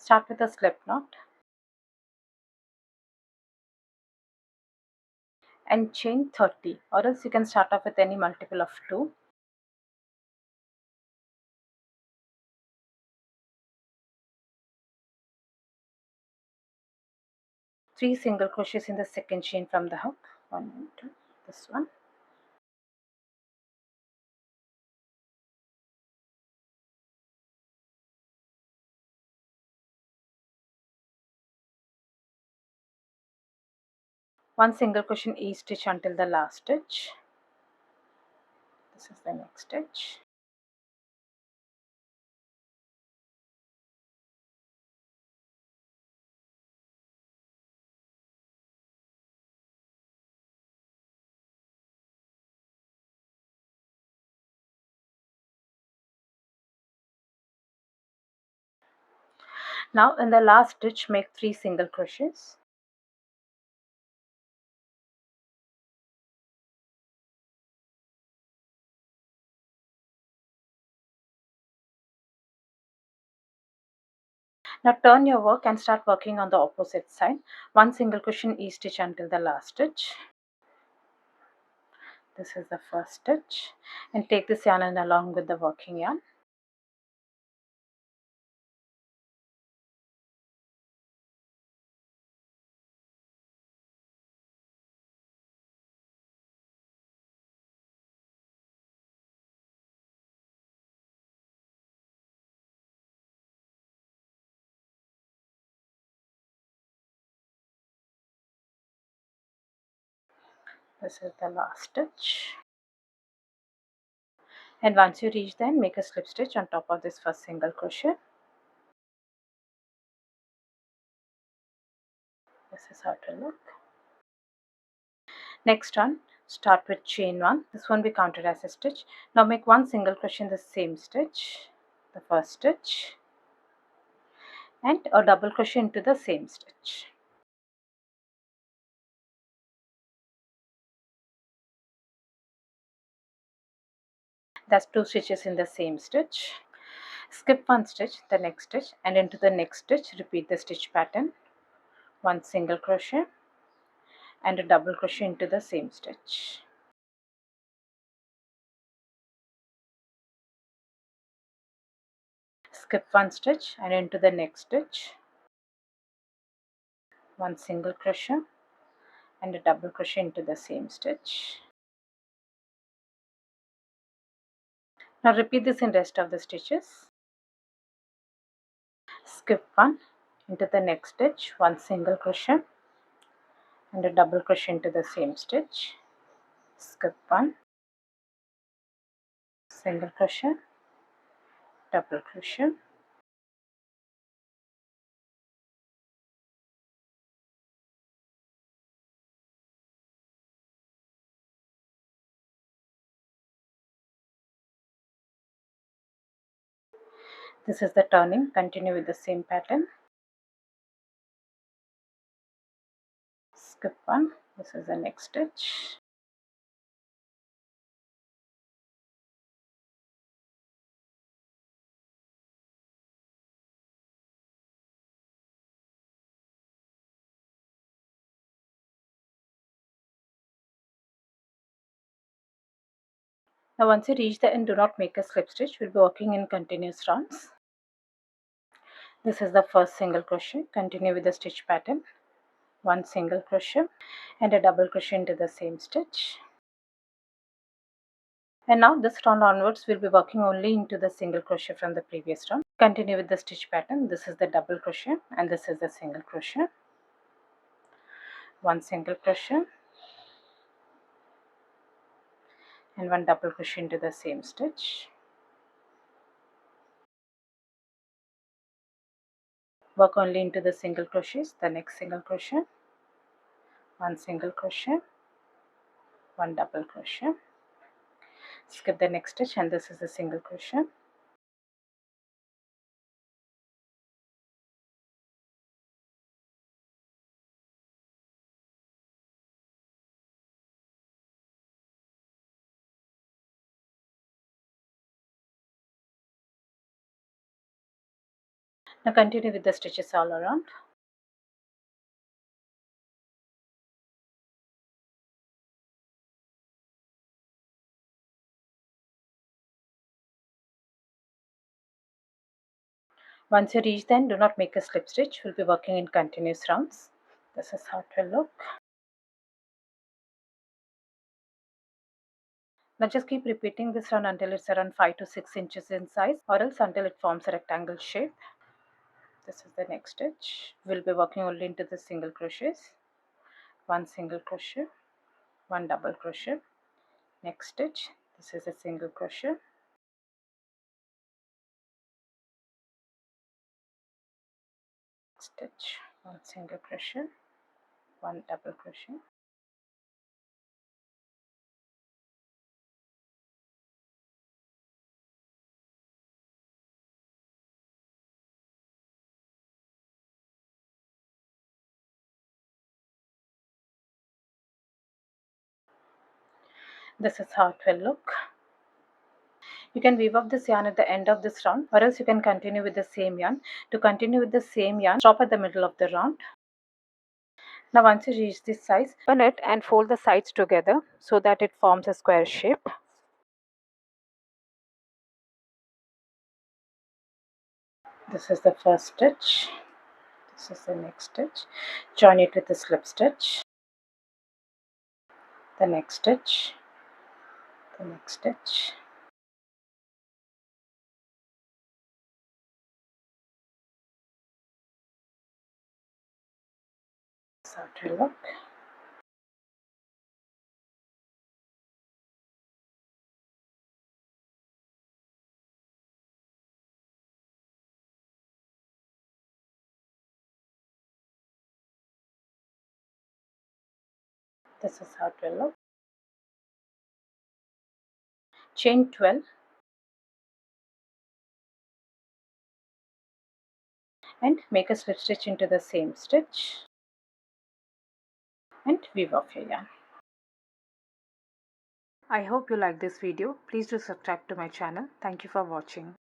Start with a slip knot and chain 30, or else you can start off with any multiple of 2. Three single crochets in the second chain from the hook, 1 and 2, this one. One single crochet in each stitch until the last stitch. This is the next stitch. Now in the last stitch, make 3 single crochets. Now turn your work and start working on the opposite side. One single crochet in each stitch until the last stitch. This is the first stitch, and take this yarn and along with the working yarn. This is the last stitch. And once you reach the end, make a slip stitch on top of this first single crochet. This is how it will look. Next one, start with chain 1. This one we counted as a stitch. Now make one single crochet in the same stitch, the first stitch, and a double crochet into the same stitch. That's 2 stitches in the same stitch. Skip one stitch, the next stitch, and into the next stitch repeat the stitch pattern. One single crochet and a double crochet into the same stitch. Skip one stitch and into the next stitch, one single crochet and a double crochet into the same stitch. Now repeat this in rest of the stitches. Skip one, into the next stitch, one single crochet and a double crochet into the same stitch. Skip one, single crochet, double crochet. This is the turning. Continue with the same pattern. Skip one. This is the next stitch. Now once you reach the end, do not make a slip stitch. We'll be working in continuous rounds. This is the first single crochet. Continue with the stitch pattern. One single crochet and a double crochet into the same stitch. And now this round onwards, we'll be working only into the single crochet from the previous round. Continue with the stitch pattern. This is the double crochet and this is the single crochet. One single crochet and one double crochet into the same stitch. Work only into the single crochets. The next single crochet, one single crochet, one double crochet. Skip the next stitch and this is the single crochet. Now continue with the stitches all around. Once you reach the end, do not make a slip stitch. We'll be working in continuous rounds. This is how it will look. Now just keep repeating this round until it's around 5 to 6 inches in size, or else until it forms a rectangle shape. This is the next stitch. We'll be working only into the single crochets. One single crochet, one double crochet. Next stitch, this is a single crochet. Stitch, one single crochet, one double crochet. This is how it will look. You can weave up this yarn at the end of this round, or else you can continue with the same yarn. To continue with the same yarn, stop at the middle of the round. Now once you reach this size, open it and fold the sides together so that it forms a square shape. This is the first stitch. This is the next stitch. Join it with a slip stitch. The next stitch. The next stitch. That's how it will look. This is how it will look. Chain 12 and make a slip stitch into the same stitch and weave off your yarn. I hope you like this video. Please do subscribe to my channel. Thank you for watching.